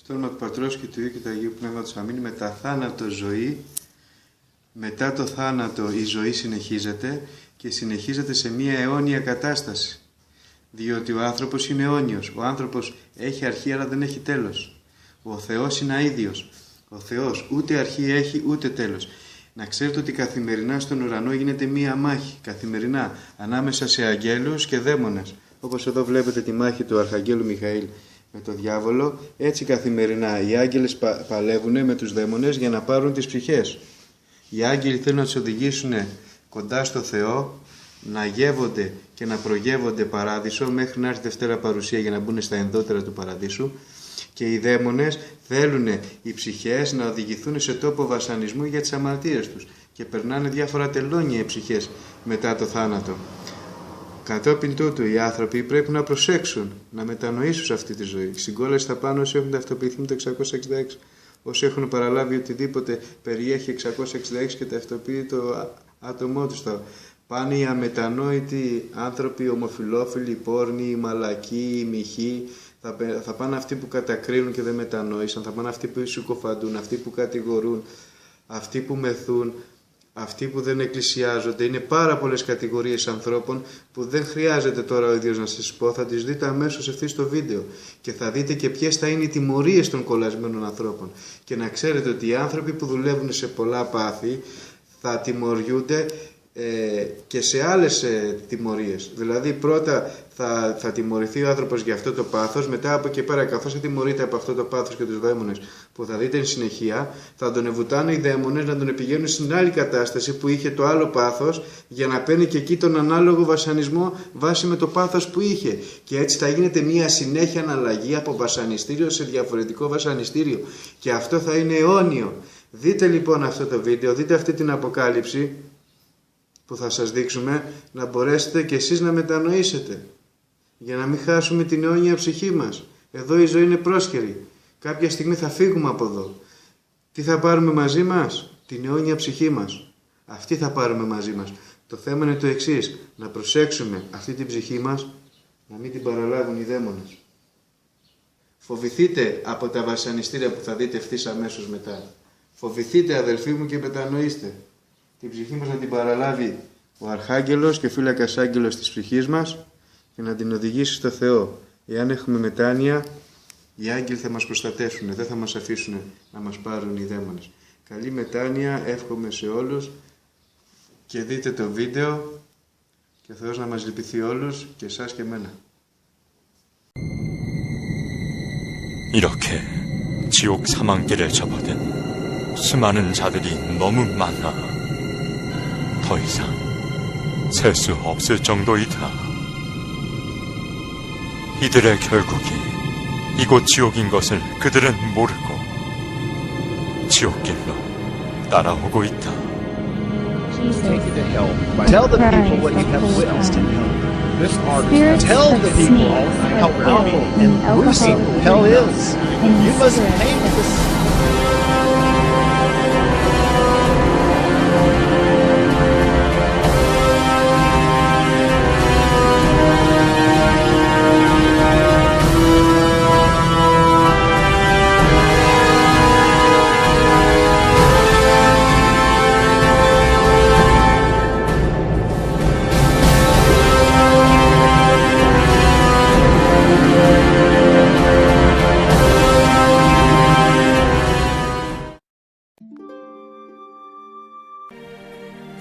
Στο όνομα του Πατρός και του Υιού και του Αγίου Πνεύματος. Αμήν. Μετά θάνατο ζωή, μετά το θάνατο η ζωή συνεχίζεται και συνεχίζεται σε μια αιώνια κατάσταση. Διότι ο άνθρωπος είναι αιώνιος. Ο άνθρωπος έχει αρχή αλλά δεν έχει τέλος. Ο Θεός είναι αίδιος. Ο Θεός ούτε αρχή έχει ούτε τέλος. Να ξέρετε ότι καθημερινά στον ουρανό γίνεται μία μάχη. Καθημερινά ανάμεσα σε αγγέλους και δαίμονες. Όπως εδώ βλέπετε τη μάχη του Αρχαγγέλου Μιχαήλ με το διάβολο. Έτσι καθημερινά οι άγγελες παλεύουν με τους δαίμονες για να πάρουν τις ψυχές. Οι άγγελοι θέλουν να τους οδηγήσουν κοντά στο Θεό, να γεύονται και να προγεύονται παράδεισο μέχρι να έρθει Δευτέρα Παρουσία για να μπουν στα ενδότερα του παραδείσου. Και οι δαίμονες θέλουν οι ψυχές να οδηγηθούν σε τόπο βασανισμού για τις αμαρτίες τους και περνάνε διάφορα τελώνια οι ψυχές μετά το θάνατο. Κατόπιν τούτου οι άνθρωποι πρέπει να προσέξουν, να μετανοήσουν σε αυτή τη ζωή. Στην κόλαση θα πάνε όσοι έχουν ταυτοποιηθεί με το 666, όσοι έχουν παραλάβει οτιδήποτε περιέχει 666 και ταυτοποιεί το άτομό τους. Θα πάνε οι αμετανόητοι άνθρωποι, οι ομοφυλόφιλοι, οι πόρνοι, οι μαλακοί, οι μοιχοί. Θα πάνε αυτοί που κατακρίνουν και δεν μετανόησαν, θα πάνε αυτοί που συκοφαντούν, αυτοί που κατηγορούν, αυτοί που μεθούν, αυτοί που δεν εκκλησιάζονται. Είναι πάρα πολλές κατηγορίες ανθρώπων που δεν χρειάζεται τώρα ο ίδιος να σας πω, θα τις δείτε αμέσως ευθύς στο βίντεο και θα δείτε και ποιες θα είναι οι τιμωρίες των κολλασμένων ανθρώπων. Και να ξέρετε ότι οι άνθρωποι που δουλεύουν σε πολλά πάθη θα τιμωριούνται και σε άλλες τιμωρίες. Δηλαδή πρώτα θα τιμωρηθεί ο άνθρωπος για αυτό το πάθος, μετά από εκεί πέρα καθώς θα τιμωρείται από αυτό το πάθος και τους δαίμονες που θα δείτε εν συνεχεία, θα τον βουτάνε οι δαίμονες να τον επηγαίνουν στην άλλη κατάσταση που είχε το άλλο πάθος για να παίρνει και εκεί τον ανάλογο βασανισμό βάσει με το πάθος που είχε. Και έτσι θα γίνεται μια συνέχεια αναλλαγή από βασανιστήριο σε διαφορετικό βασανιστήριο και αυτό θα είναι αιώνιο. Δείτε λοιπόν αυτό το βίντεο, δείτε αυτή την αποκάλυψη που θα σας δείξουμε, να μπορέσετε και εσείς να μετανοήσετε για να μην χάσουμε την αιώνια ψυχή μας. Εδώ η ζωή είναι πρόσχερη. Κάποια στιγμή θα φύγουμε από εδώ. Τι θα πάρουμε μαζί μας? Την αιώνια ψυχή μας. Αυτή θα πάρουμε μαζί μας. Το θέμα είναι το εξής, να προσέξουμε αυτή την ψυχή μας να μην την παραλάβουν οι δαίμονες. Φοβηθείτε από τα βασανιστήρια που θα δείτε ευθύς αμέσως μετά. Φοβηθείτε αδελφοί μου και μετανοήστε. Την ψυχή μας να την παραλάβει ο Αρχάγγελος και φύλακας άγγελος της ψυχής μας και να την οδηγήσει στο Θεό. Εάν έχουμε μετάνοια, οι άγγελοι θα μας προστατεύσουν, δεν θα μας αφήσουν να μας πάρουν οι δαίμονες. Καλή μετάνοια, εύχομαι σε όλους και δείτε το βίντεο και ο Θεός να μας λυπηθεί όλους και εσάς και εμένα. 이렇게 지옥 사망길에 접어든 수많은 자들이 너무 많아 더 이상 셀 수 없을 정도이다. 이들의 결국이 이곳 지옥인 것을 그들은 모르고 지옥길로 따라오고 있다. Take you to hell. Tell the people what you have witnessed in hell. This artist. Tell the people how awful and gruesome hell is. You must paint this.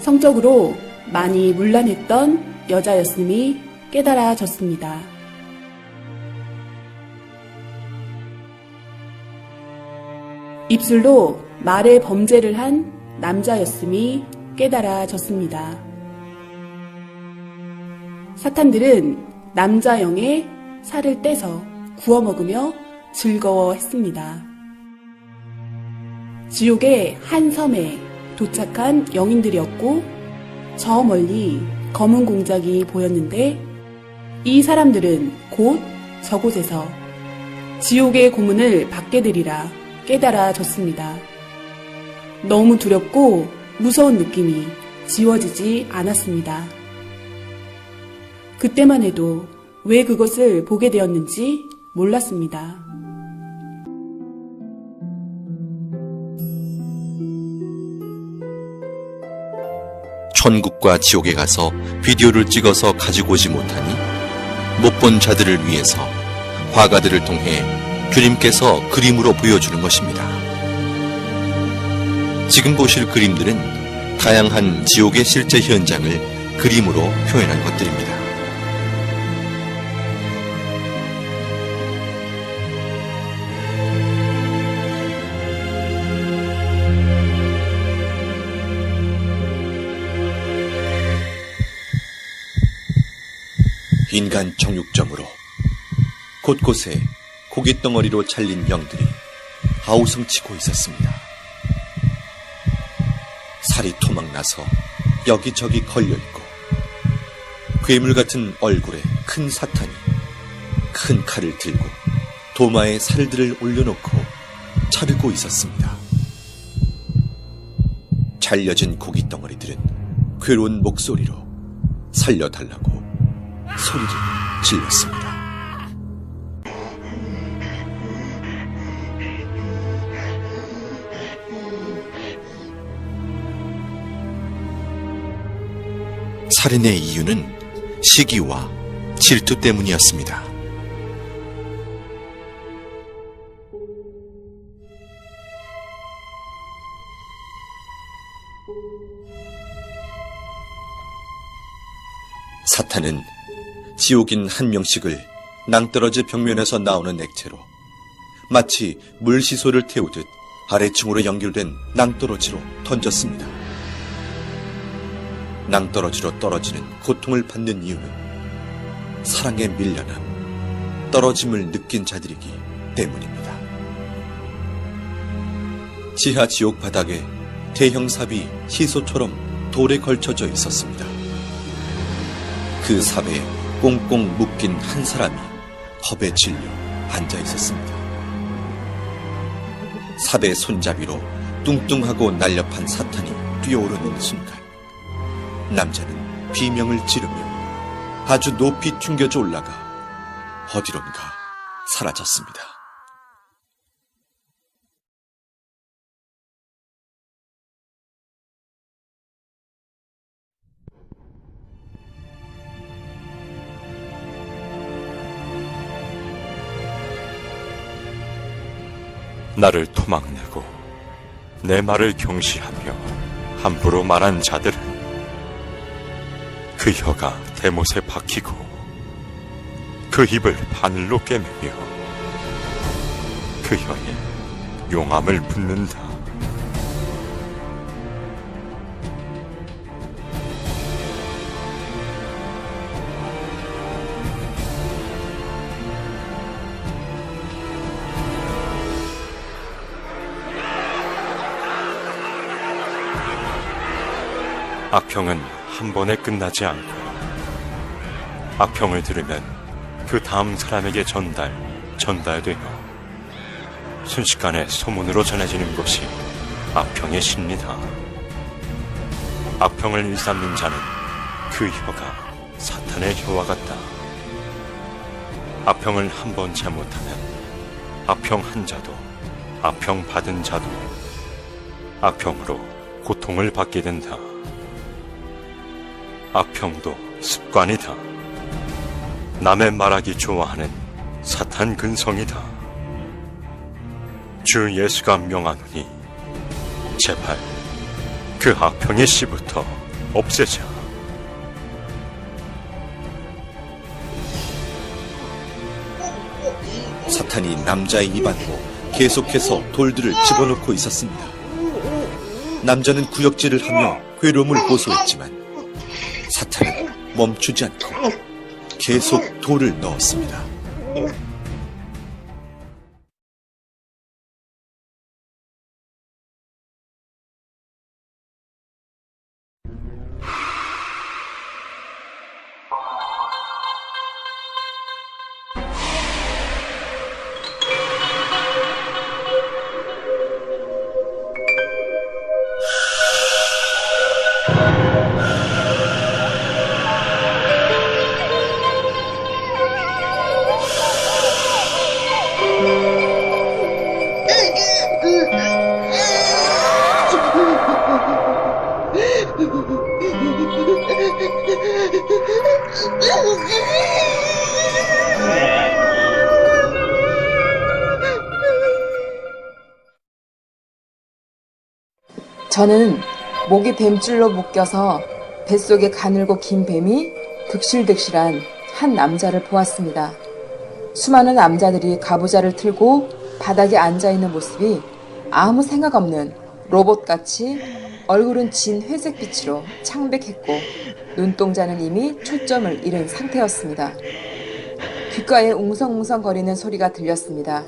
성적으로 많이 문란했던 여자였음이 깨달아졌습니다. 입술로 말의 범죄를 한 남자였음이 깨달아졌습니다. 사탄들은 남자 영의 살을 떼서 구워 먹으며 즐거워했습니다. 지옥의 한 섬에 도착한 영인들이었고 저 멀리 검은 공작이 보였는데 이 사람들은 곧 저곳에서 지옥의 고문을 받게 되리라 깨달아졌습니다. 너무 두렵고 무서운 느낌이 지워지지 않았습니다. 그때만 해도 왜 그것을 보게 되었는지 몰랐습니다. 천국과 지옥에 가서 비디오를 찍어서 가지고 오지 못하니 못 본 자들을 위해서 화가들을 통해 주님께서 그림으로 보여주는 것입니다. 지금 보실 그림들은 다양한 지옥의 실제 현장을 그림으로 표현한 것들입니다. 인간 정육점으로 곳곳에 고깃덩어리로 잘린 영들이 아우성치고 있었습니다. 살이 토막나서 여기저기 걸려있고 괴물 같은 얼굴에 큰 사탄이 큰 칼을 들고 도마에 살들을 올려놓고 자르고 있었습니다. 잘려진 고깃덩어리들은 괴로운 목소리로 살려달라고 소리를 질렀습니다. 살인의 이유는 시기와 질투 때문이었습니다. 사탄은 지옥인 한 명씩을 낭떠러지 벽면에서 나오는 액체로 마치 물시소를 태우듯 아래층으로 연결된 낭떠러지로 던졌습니다. 낭떠러지로 떨어지는 고통을 받는 이유는 사랑에 밀려남, 떨어짐을 느낀 자들이기 때문입니다. 지하 지옥 바닥에 대형 삽이 시소처럼 돌에 걸쳐져 있었습니다. 그 삽에 꽁꽁 묶인 한 사람이 겁에 질려 앉아 있었습니다. 삽의 손잡이로 뚱뚱하고 날렵한 사탄이 뛰어오르는 순간 남자는 비명을 지르며 아주 높이 튕겨져 올라가 어디론가 사라졌습니다. 나를 토막내고 내 말을 경시하며 함부로 말한 자들은 그 혀가 대못에 박히고 그 입을 바늘로 꿰매며 그 혀에 용암을 붓는다. 악평은 한 번에 끝나지 않고 악평을 들으면 그 다음 사람에게 전달되어 순식간에 소문으로 전해지는 것이 악평의 시입니다. 악평을 일삼는 자는 그 혀가 사탄의 혀와 같다. 악평을 한 번 잘못하면 악평 한 자도 악평 받은 자도 악평으로 고통을 받게 된다. 악평도 습관이다. 남의 말하기 좋아하는 사탄 근성이다. 주 예수가 명하노니 제발 그 악평의 씨부터 없애자. 사탄이 남자의 입 안으로 계속해서 돌들을 집어넣고 있었습니다. 남자는 구역질을 하며 괴로움을 호소했지만 사탄은 멈추지 않고 계속 돌을 넣었습니다. 저는 목이 뱀줄로 묶여서 뱃속에 가늘고 긴 뱀이 득실득실한 한 남자를 보았습니다. 수많은 남자들이 가부좌를 틀고 바닥에 앉아있는 모습이 아무 생각 없는 로봇같이 얼굴은 진 회색빛으로 창백했고 눈동자는 이미 초점을 잃은 상태였습니다. 귓가에 웅성웅성거리는 소리가 들렸습니다.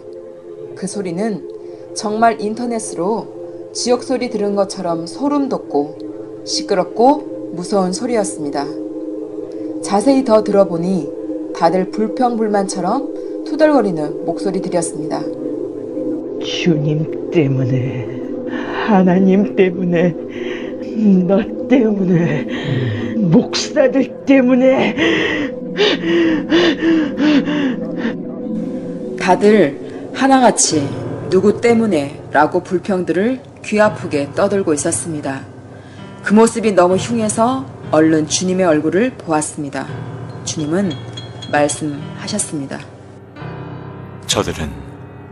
그 소리는 정말 인터넷으로 지옥소리 들은 것처럼 소름 돋고 시끄럽고 무서운 소리였습니다. 자세히 더 들어보니 다들 불평불만처럼 투덜거리는 목소리들이었습니다. 주님 때문에, 하나님 때문에, 너 때문에, 목사들 때문에. 다들 하나같이 누구 때문에 라고 불평들을 귀 아프게 떠들고 있었습니다. 그 모습이 너무 흉해서 얼른 주님의 얼굴을 보았습니다. 주님은 말씀하셨습니다. 저들은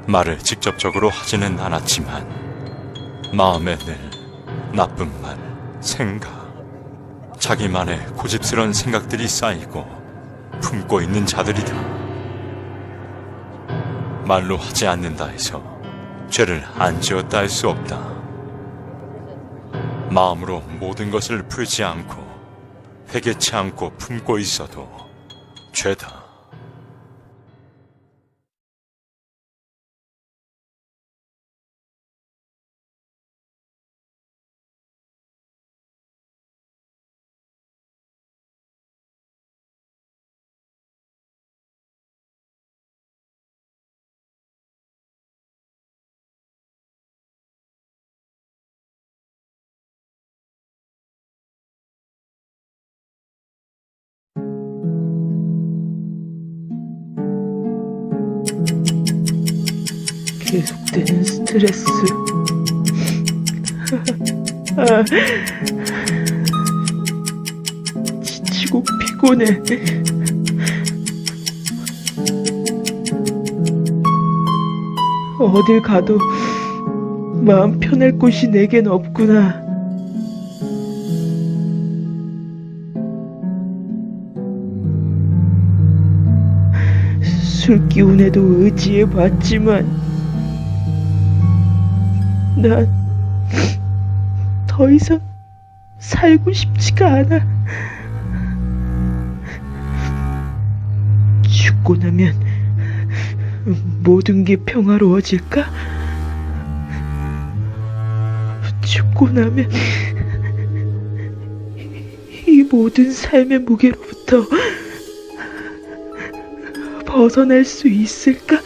말을 직접적으로 하지는 않았지만 마음에 늘 나쁜 말, 생각, 자기만의 고집스러운 생각들이 쌓이고 품고 있는 자들이다. 말로 하지 않는다 해서 죄를 안 지었다 할 수 없다. 마음으로 모든 것을 풀지 않고 회개치 않고 품고 있어도 죄다. 계속되는 스트레스. 지치고 피곤해. 어딜 가도 마음 편할 곳이 내겐 없구나. 술 기운에도 의지해봤지만 난 더 이상 살고 싶지가 않아. 죽고 나면 모든 게 평화로워질까? 죽고 나면 이 모든 삶의 무게로부터 벗어날 수 있을까?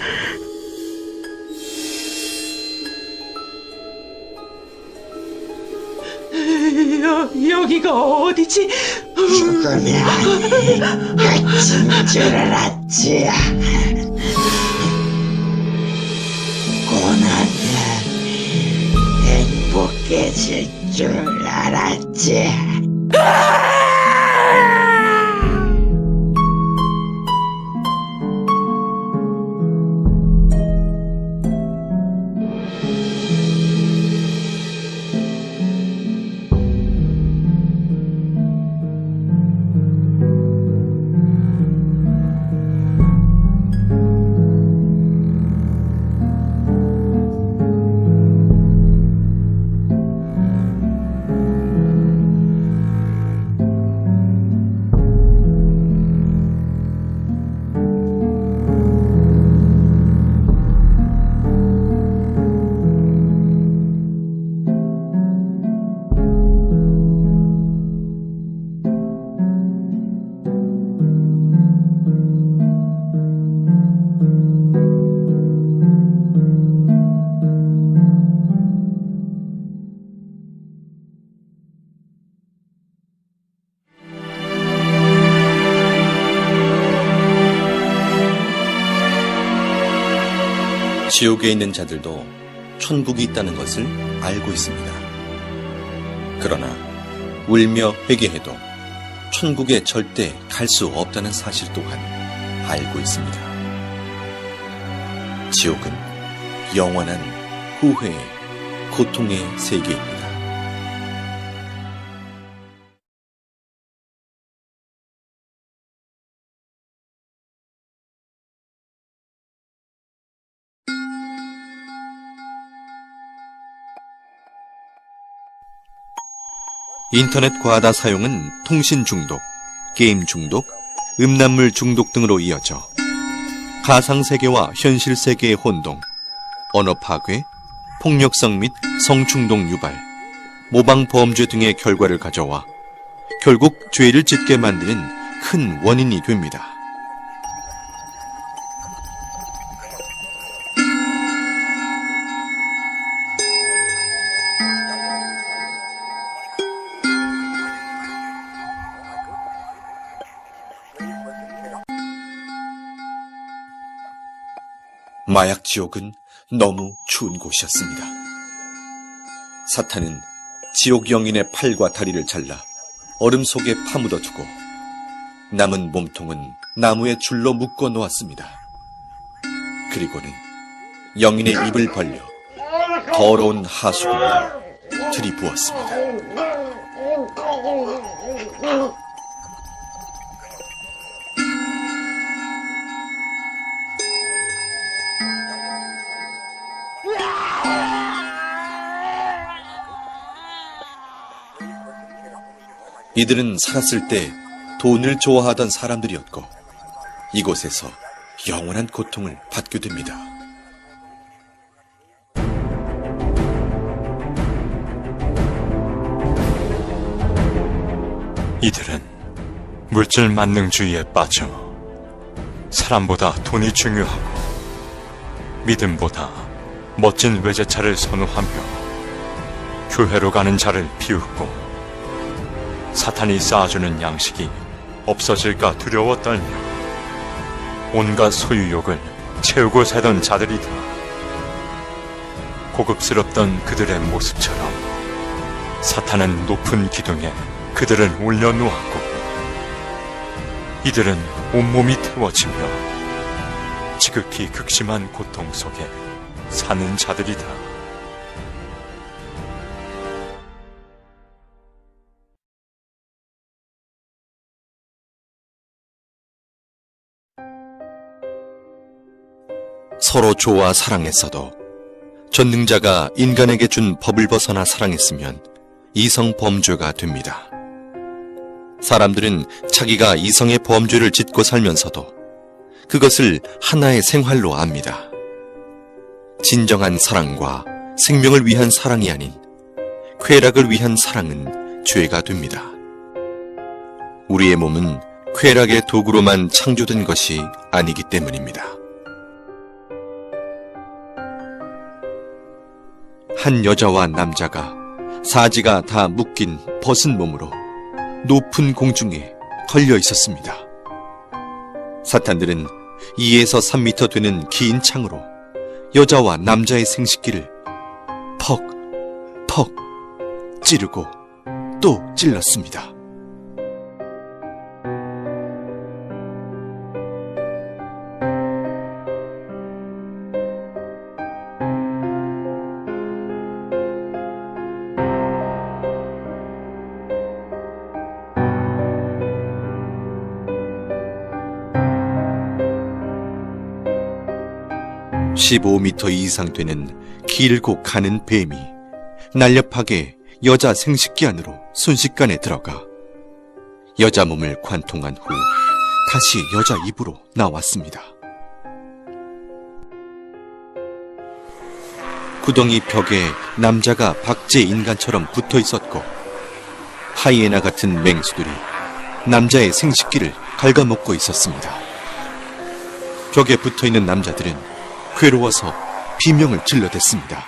여기가 어디지? 죽으면 끝인 줄 알았지. 고난은 행복해질 줄 알았지. 지옥에 있는 자들도 천국이 있다는 것을 알고 있습니다. 그러나 울며 회개해도 천국에 절대 갈 수 없다는 사실 또한 알고 있습니다. 지옥은 영원한 후회의 고통의 세계입니다. 인터넷 과다 사용은 통신 중독, 게임 중독, 음란물 중독 등으로 이어져 가상세계와 현실세계의 혼동, 언어 파괴, 폭력성 및 성충동 유발, 모방범죄 등의 결과를 가져와 결국 죄를 짓게 만드는 큰 원인이 됩니다. 마약 지옥은 너무 추운 곳이었습니다. 사탄은 지옥 영인의 팔과 다리를 잘라 얼음 속에 파묻어 두고 남은 몸통은 나무에 줄로 묶어 놓았습니다. 그리고는 영인의 입을 벌려 더러운 하수구를 들이부었습니다. 이들은 살았을 때 돈을 좋아하던 사람들이었고 이곳에서 영원한 고통을 받게 됩니다. 이들은 물질 만능주의에 빠져 사람보다 돈이 중요하고 믿음보다 멋진 외제차를 선호하며 교회로 가는 자를 비웃고 사탄이 쌓아주는 양식이 없어질까 두려워 떨며 온갖 소유욕을 채우고 살던 자들이다. 고급스럽던 그들의 모습처럼 사탄은 높은 기둥에 그들을 올려놓았고 이들은 온몸이 태워지며 지극히 극심한 고통 속에 사는 자들이다. 서로 좋아 사랑했어도 전능자가 인간에게 준 법을 벗어나 사랑했으면 이성 범죄가 됩니다. 사람들은 자기가 이성의 범죄를 짓고 살면서도 그것을 하나의 생활로 압니다. 진정한 사랑과 생명을 위한 사랑이 아닌 쾌락을 위한 사랑은 죄가 됩니다. 우리의 몸은 쾌락의 도구로만 창조된 것이 아니기 때문입니다. 한 여자와 남자가 사지가 다 묶인 벗은 몸으로 높은 공중에 걸려 있었습니다. 사탄들은 2에서 3미터 되는 긴 창으로 여자와 남자의 생식기를 퍽, 퍽 찌르고 또 찔렀습니다. (15m) 이상 되는 길고 가는 뱀이 날렵하게 여자 생식기 안으로 순식간에 들어가 여자 몸을 관통한 후 다시 여자 입으로 나왔습니다. 구덩이 벽에 남자가 박제 인간처럼 붙어 있었고 하이에나 같은 맹수들이 남자의 생식기를 갉아먹고 있었습니다. 벽에 붙어 있는 남자들은 괴로워서 비명을 질러댔습니다.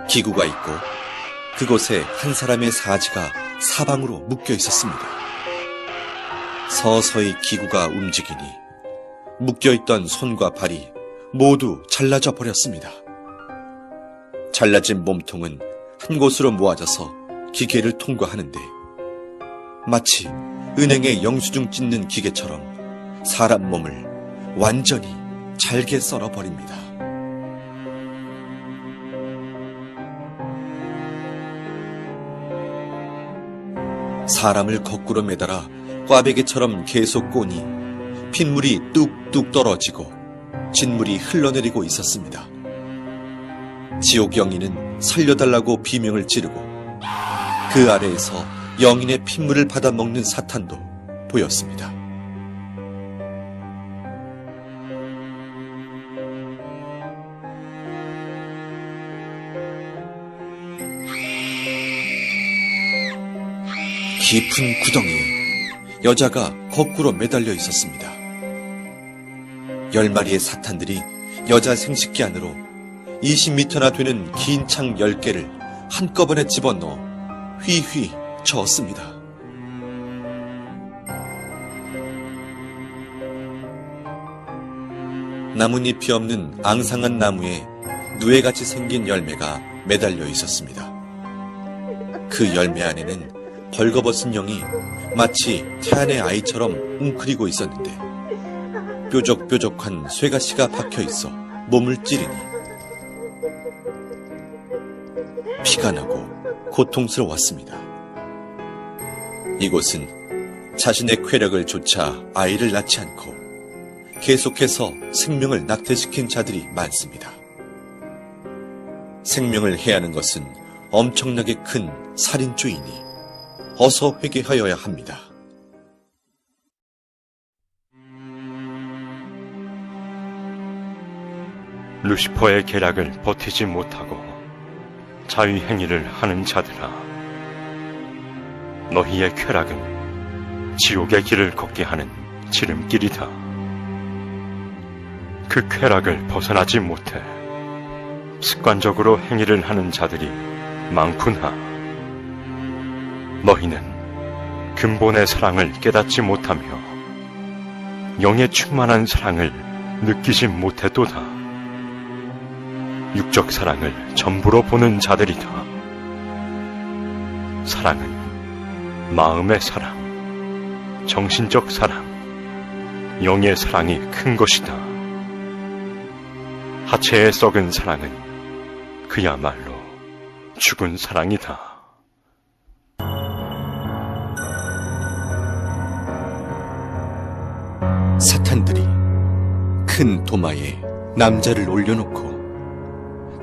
기구가 있고 그곳에 한 사람의 사지가 사방으로 묶여 있었습니다. 서서히 기구가 움직이니 묶여있던 손과 발이 모두 잘라져 버렸습니다. 잘라진 몸통은 한 곳으로 모아져서 기계를 통과하는데 마치 은행에 영수증 찢는 기계처럼 사람 몸을 완전히 잘게 썰어버립니다. 사람을 거꾸로 매달아 꽈배기처럼 계속 꼬니 핏물이 뚝뚝 떨어지고 진물이 흘러내리고 있었습니다. 지옥 영인은 살려달라고 비명을 지르고 그 아래에서 영인의 핏물을 받아먹는 사탄도 보였습니다. 깊은 구덩이에 여자가 거꾸로 매달려 있었습니다. 10마리의 사탄들이 여자 생식기 안으로 20m나 되는 긴 창 10개를 한꺼번에 집어넣어 휘휘 저었습니다. 나뭇잎이 없는 앙상한 나무에 누에같이 생긴 열매가 매달려 있었습니다. 그 열매 안에는 벌거벗은 영이 마치 태안의 아이처럼 웅크리고 있었는데 뾰족뾰족한 쇠가시가 박혀 있어 몸을 찌르니 피가 나고 고통스러웠습니다. 이곳은 자신의 쾌락을 조차 아이를 낳지 않고 계속해서 생명을 낙태시킨 자들이 많습니다. 생명을 해하는 것은 엄청나게 큰 살인죄이니 어서 회개하여야 합니다. 루시퍼의 계략을 버티지 못하고 자위행위를 하는 자들아, 너희의 쾌락은 지옥의 길을 걷게 하는 지름길이다. 그 쾌락을 벗어나지 못해 습관적으로 행위를 하는 자들이 많구나. 너희는 근본의 사랑을 깨닫지 못하며 영의 충만한 사랑을 느끼지 못해도다. 육적 사랑을 전부로 보는 자들이다. 사랑은 마음의 사랑, 정신적 사랑, 영의 사랑이 큰 것이다. 하체의 썩은 사랑은 그야말로 죽은 사랑이다. 사탄들이 큰 도마에 남자를 올려놓고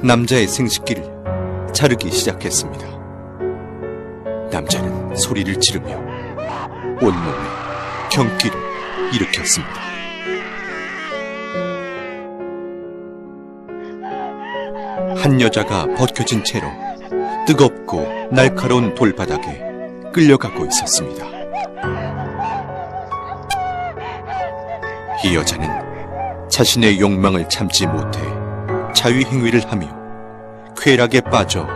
남자의 생식기를 자르기 시작했습니다. 남자는 소리를 지르며 온몸에 경기를 일으켰습니다. 한 여자가 벗겨진 채로 뜨겁고 날카로운 돌바닥에 끌려가고 있었습니다. 이 여자는 자신의 욕망을 참지 못해 자위행위를 하며 쾌락에 빠져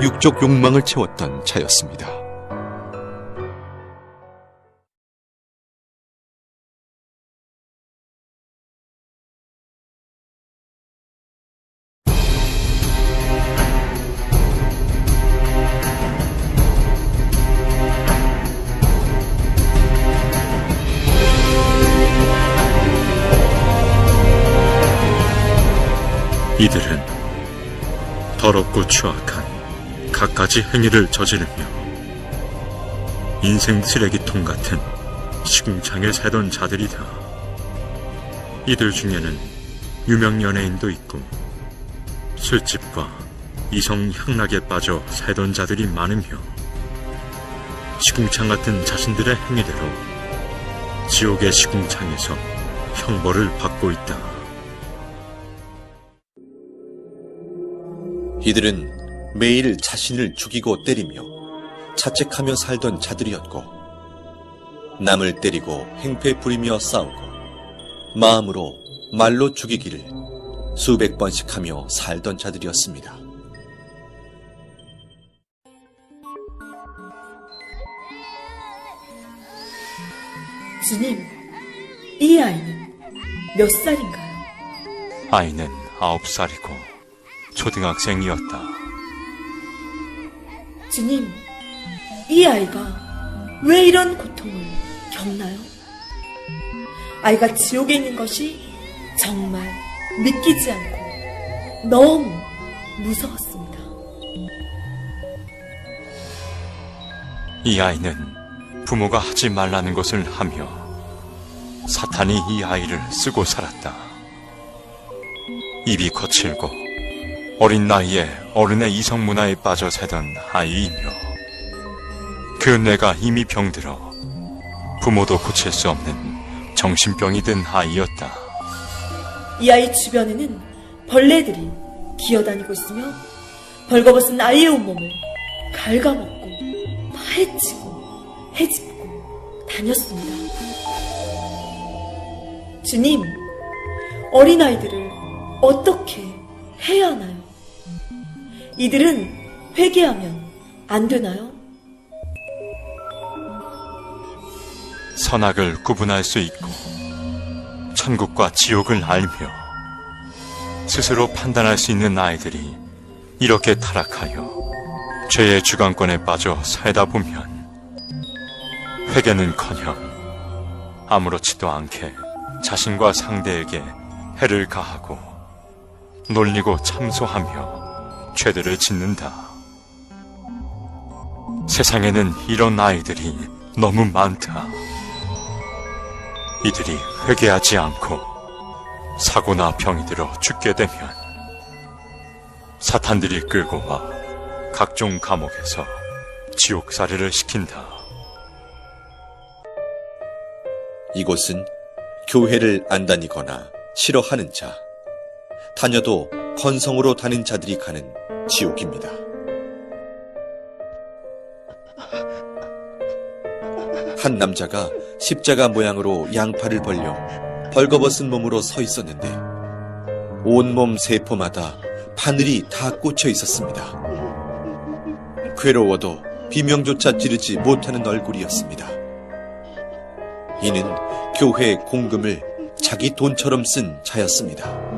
육적 욕망을 채웠던 자였습니다. 이들은 더럽고 추악한 갖가지 행위를 저지르며 인생 쓰레기통 같은 시궁창에 살던 자들이다. 이들 중에는 유명 연예인도 있고 술집과 이성 향락에 빠져 살던 자들이 많으며 시궁창 같은 자신들의 행위대로 지옥의 시궁창에서 형벌을 받고 있다. 이들은 매일 자신을 죽이고 때리며 자책하며 살던 자들이었고 남을 때리고 행패 부리며 싸우고 마음으로 말로 죽이기를 수백 번씩 하며 살던 자들이었습니다. 주님, 이 아이는 몇 살인가요? 아이는 9살이고 초등학생이었다. 주님, 이 아이가 왜 이런 고통을 겪나요? 아이가 지옥에 있는 것이 정말 믿기지 않고 너무 무서웠습니다. 이 아이는 부모가 하지 말라는 것을 하며 사탄이 이 아이를 쓰고 살았다. 입이 거칠고 어린 나이에 어른의 이성 문화에 빠져 살던 아이이며 그 뇌가 이미 병들어 부모도 고칠 수 없는 정신병이 든 아이였다. 이 아이 주변에는 벌레들이 기어다니고 있으며 벌거벗은 아이의 온몸을 갉아먹고 파헤치고 헤집고 다녔습니다. 주님, 어린아이들을 어떻게 해야 하나요? 이들은 회개하면 안 되나요? 선악을 구분할 수 있고 천국과 지옥을 알며 스스로 판단할 수 있는 아이들이 이렇게 타락하여 죄의 주관권에 빠져 살다 보면 회개는커녕 아무렇지도 않게 자신과 상대에게 해를 가하고 놀리고 참소하며 죄들을 짓는다. 세상에는 이런 아이들이 너무 많다. 이들이 회개하지 않고 사고나 병이 들어 죽게 되면 사탄들이 끌고 와 각종 감옥에서 지옥살이를 시킨다. 이곳은 교회를 안 다니거나 싫어하는 자, 다녀도 건성으로 다닌 자들이 가는 지옥입니다. 한 남자가 십자가 모양으로 양팔을 벌려 벌거벗은 몸으로 서 있었는데 온몸 세포마다 바늘이 다 꽂혀 있었습니다. 괴로워도 비명조차 지르지 못하는 얼굴이었습니다. 이는 교회 공금을 자기 돈처럼 쓴 자였습니다.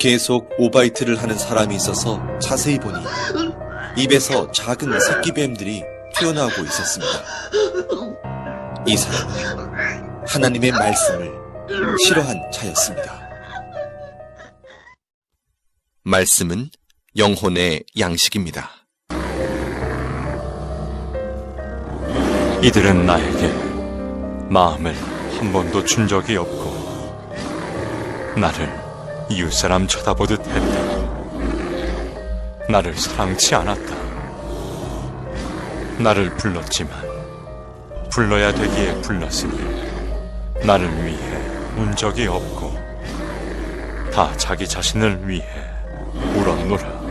계속 오바이트를 하는 사람이 있어서 자세히 보니 입에서 작은 새끼뱀들이 튀어나오고 있었습니다. 이 사람은 하나님의 말씀을 싫어한 자였습니다. 말씀은 영혼의 양식입니다. 이들은 나에게 마음을 한 번도 준 적이 없고 나를 이웃사람 쳐다보듯 했다. 나를 사랑치 않았다. 나를 불렀지만 불러야 되기에 불렀으니 나를 위해 운 적이 없고 다 자기 자신을 위해 울었노라.